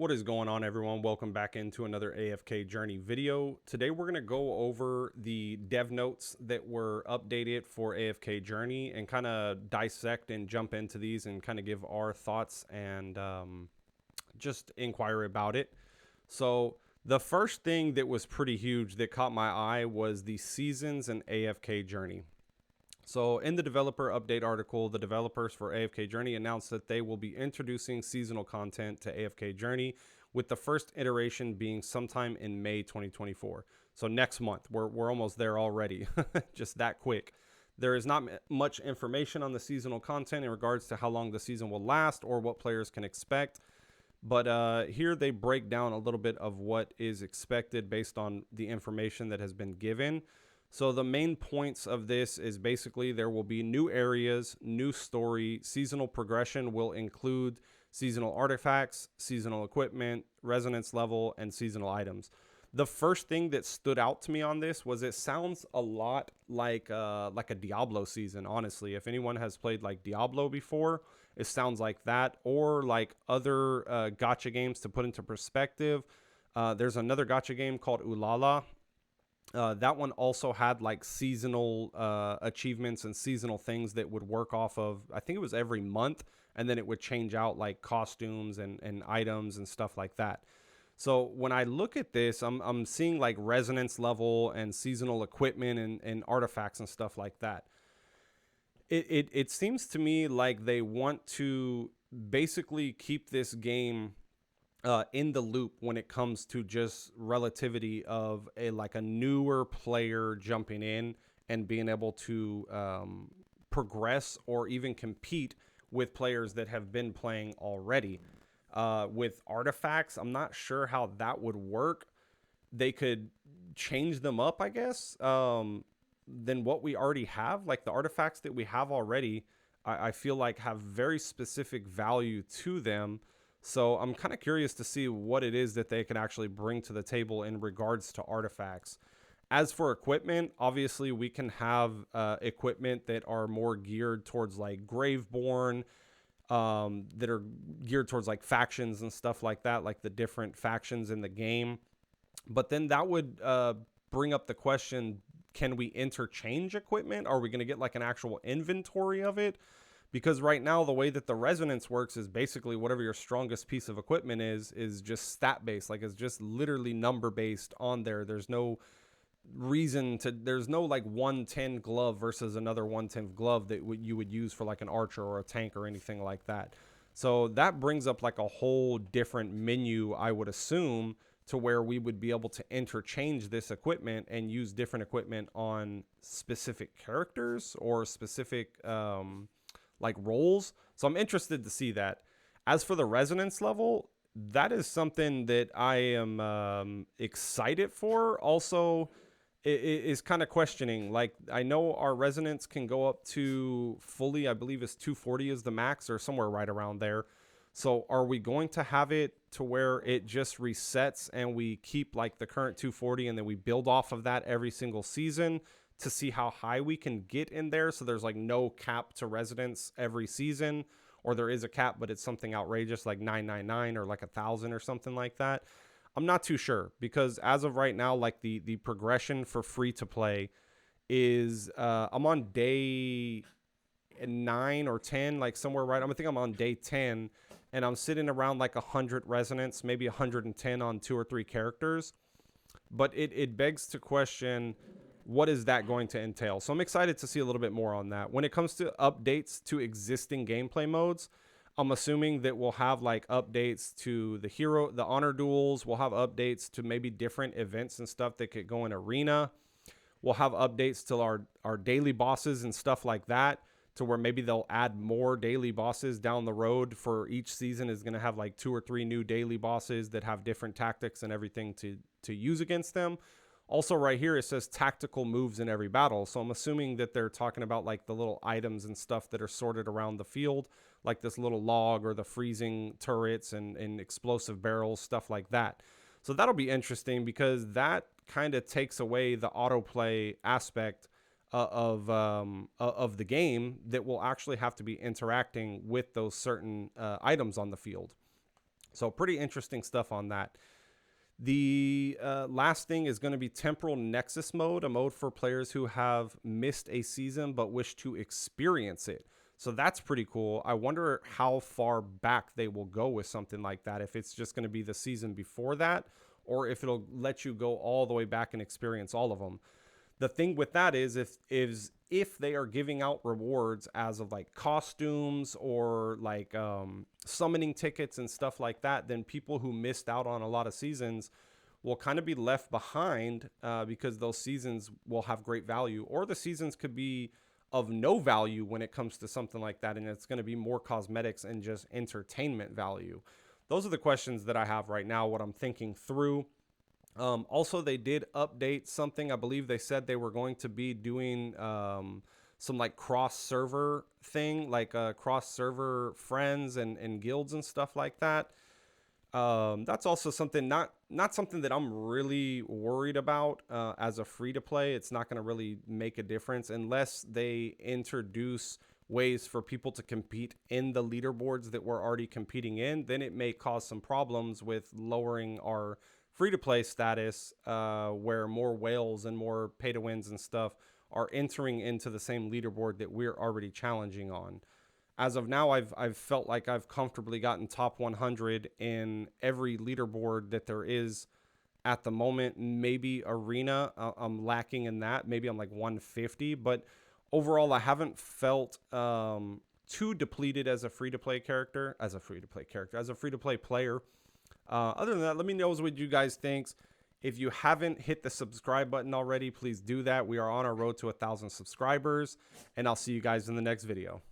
What is going on, everyone? Welcome back into another AFK Journey video. Today we're going to go over the dev notes that were updated for AFK Journey and kind of dissect and jump into these and kind of give our thoughts and just inquire about it. So the first thing that was pretty huge that caught my eye was the seasons and AFK Journey. So in the developer update article, the developers for AFK Journey announced that they will be introducing seasonal content to AFK Journey, with the first iteration being sometime in May 2024. So next month, we're almost there already, just that quick. There is not much information on the seasonal content in regards to how long the season will last or what players can expect. But here they break down a little bit of what is expected based on the information that has been given. So the main points of this is basically there will be new areas, new story, seasonal progression will include seasonal artifacts, seasonal equipment, resonance level, and seasonal items. The first thing that stood out to me on this was it sounds a lot like a Diablo season, honestly. If anyone has played like Diablo before, it sounds like that, or like other gacha games. To put into perspective, there's another gacha game called Ulala. That one also had like seasonal achievements and seasonal things that would work off of, I think it was every month, and then it would change out like costumes and items and stuff like that. So when I look at this, I'm seeing like resonance level and seasonal equipment and artifacts and stuff like that. It seems to me like they want to basically keep this game in the loop when it comes to just relativity of a newer player jumping in and being able to progress or even compete with players that have been playing already. With artifacts, I'm not sure how that would work. They could change them up, I guess, than what we already have. Like the artifacts that we have already, I feel like have very specific value to them. So I'm kind of curious to see what it is that they can actually bring to the table in regards to artifacts. As for equipment, obviously we can have equipment that are more geared towards like Graveborn, that are geared towards like factions and stuff like that, like the different factions in the game. But then that would bring up the question, can we interchange equipment? Are we going to get like an actual inventory of it? Because right now, the way that the resonance works is basically whatever your strongest piece of equipment is just stat based. Like it's just literally number based on there. There's no reason to, there's no like 110 glove versus another 110 glove that you would use for like an archer or a tank or anything like that. So that brings up like a whole different menu, I would assume, to where we would be able to interchange this equipment and use different equipment on specific characters or specific like roles. So I'm interested to see that. As for the resonance level, that is something that I am excited for. Also, it is kind of questioning. Like I know our resonance can go up to fully, I believe is 240 is the max or somewhere right around there. So are we going to have it to where it just resets and we keep like the current 240 and then we build off of that every single season to see how high we can get in there? So there's like no cap to residence every season, or there is a cap, but it's something outrageous like 999 or like 1,000 or something like that. I'm not too sure, because as of right now, like the progression for free to play is I'm on day 9 or 10, like somewhere right. I think I'm on day 10, and I'm sitting around like 100 resonance, maybe 110 on 2 or 3 characters. But it begs to question, what is that going to entail? So I'm excited to see a little bit more on that. When it comes to updates to existing gameplay modes, I'm assuming that we'll have like updates to the honor duels. We'll have updates to maybe different events and stuff that could go in arena. We'll have updates to our daily bosses and stuff like that, to where maybe they'll add more daily bosses down the road. For each season is going to have like 2 or 3 new daily bosses that have different tactics and everything to use against them. Also right here, it says tactical moves in every battle. So I'm assuming that they're talking about like the little items and stuff that are sorted around the field, like this little log or the freezing turrets and explosive barrels, stuff like that. So that'll be interesting, because that kind of takes away the autoplay aspect of the game, that will actually have to be interacting with those certain items on the field. So pretty interesting stuff on that. The last thing is going to be Temporal Nexus mode, a mode for players who have missed a season but wish to experience it. So that's pretty cool. I wonder how far back they will go with something like that, if it's just going to be the season before that, or if it'll let you go all the way back and experience all of them. The thing with that is if they are giving out rewards as of like costumes or like summoning tickets and stuff like that, then people who missed out on a lot of seasons will kind of be left behind, because those seasons will have great value, or the seasons could be of no value when it comes to something like that, and it's going to be more cosmetics and just entertainment value. Those are the questions that I have right now, what I'm thinking through. Also, they did update something. I believe they said they were going to be doing some like cross server thing, like cross server friends and guilds and stuff like that. That's also something not something that I'm really worried about as a free to play. It's not going to really make a difference unless they introduce ways for people to compete in the leaderboards that we're already competing in. Then it may cause some problems with lowering our free to play status, where more whales and more pay to wins and stuff are entering into the same leaderboard that we're already challenging on. As of now, I've felt like I've comfortably gotten top 100 in every leaderboard that there is at the moment. Maybe arena, I'm lacking in that. Maybe I'm like 150, but overall, I haven't felt too depleted as a free to play character, as a free to play player. Other than that, let me know what you guys think. If you haven't hit the subscribe button already, please do that. We are on our road to 1,000 subscribers, and I'll see you guys in the next video.